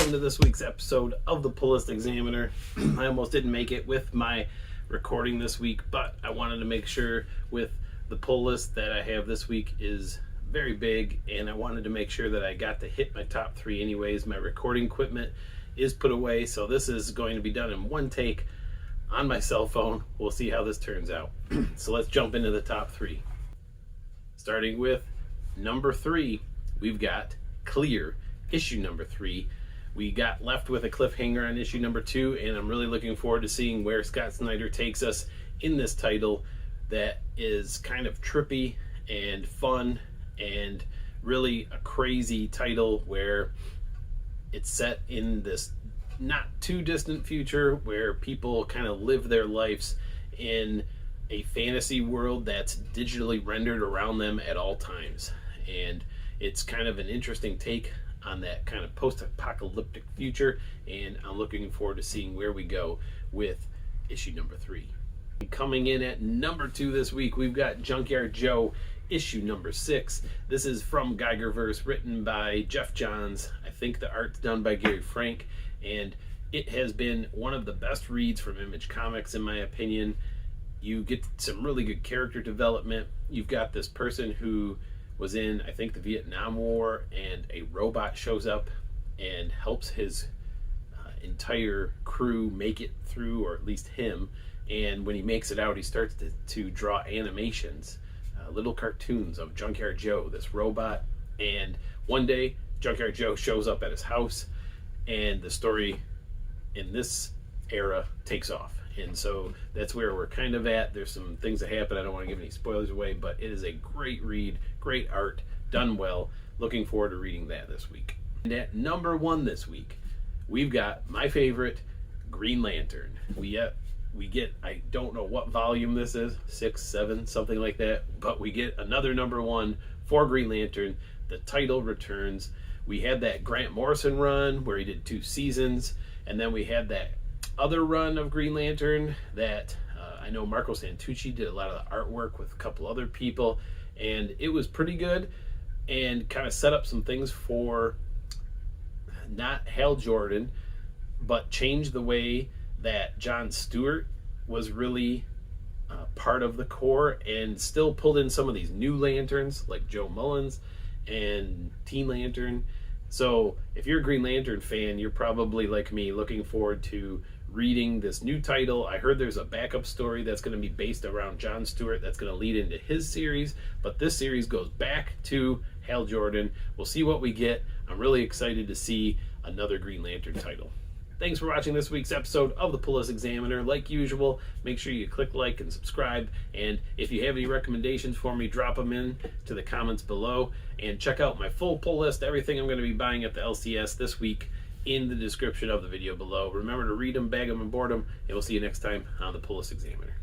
into this week's episode of the Pull List Examiner. I almost didn't make it with my recording this week, but I wanted to make sure with the pull list that I have this week is very big, and I wanted to make sure that I got to hit my top three anyways. My recording equipment is put away, so this is going to be done in one take on my cell phone. We'll see how this turns out. So let's jump into the top three. Starting with number 3, we've got Clear, issue number 3. We got left with a cliffhanger on issue number 2, and I'm really looking forward to seeing where Scott Snyder takes us in this title that is kind of trippy and fun and really a crazy title where it's set in this not too distant future where people kind of live their lives in a fantasy world that's digitally rendered around them at all times. And it's kind of an interesting take on that kind of post-apocalyptic future, and I'm looking forward to seeing where we go with issue number 3. Coming in at number 2 this week, we've got Junkyard Joe, issue number 6. This is from Geigerverse, written by Jeff Johns. I think the art's done by Gary Frank, and it has been one of the best reads from Image Comics in my opinion. You get some really good character development. You've got this person who was in, I think, the Vietnam War, and a robot shows up and helps his entire crew make it through, or at least him. And when he makes it out, he starts to draw animations, little cartoons of Junkyard Joe, this robot. And one day, Junkyard Joe shows up at his house, and the story in this era takes off. And so that's where we're kind of at. There's some things that happen. I don't want to give any spoilers away, but it is a great read, great art, done well. Looking forward to reading that this week. And at number 1 this week, we've got my favorite, Green Lantern. We get, I don't know what volume this is, 6, 7, something like that, but we get another number 1 for Green Lantern. The title returns. We had that Grant Morrison run where he did 2 seasons, and then we had that other run of Green Lantern that I know Marco Santucci did a lot of the artwork with a couple other people, and it was pretty good and kind of set up some things for not Hal Jordan, but changed the way that John Stewart was really part of the core, and still pulled in some of these new lanterns like Joe Mullins and Teen Lantern. So if you're a Green Lantern fan, you're probably like me looking forward to reading this new title. I heard there's a backup story that's going to be based around John Stewart that's going to lead into his series, but this series goes back to Hal Jordan. We'll see what we get. I'm really excited to see another Green Lantern title. Thanks for watching this week's episode of the Pull List Examiner. Like usual, make sure you click like and subscribe. And if you have any recommendations for me, drop them in to the comments below. And check out my full pull list, everything I'm going to be buying at the LCS this week, in the description of the video below. Remember to read them, bag them, and board them. And we'll see you next time on the Pull List Examiner.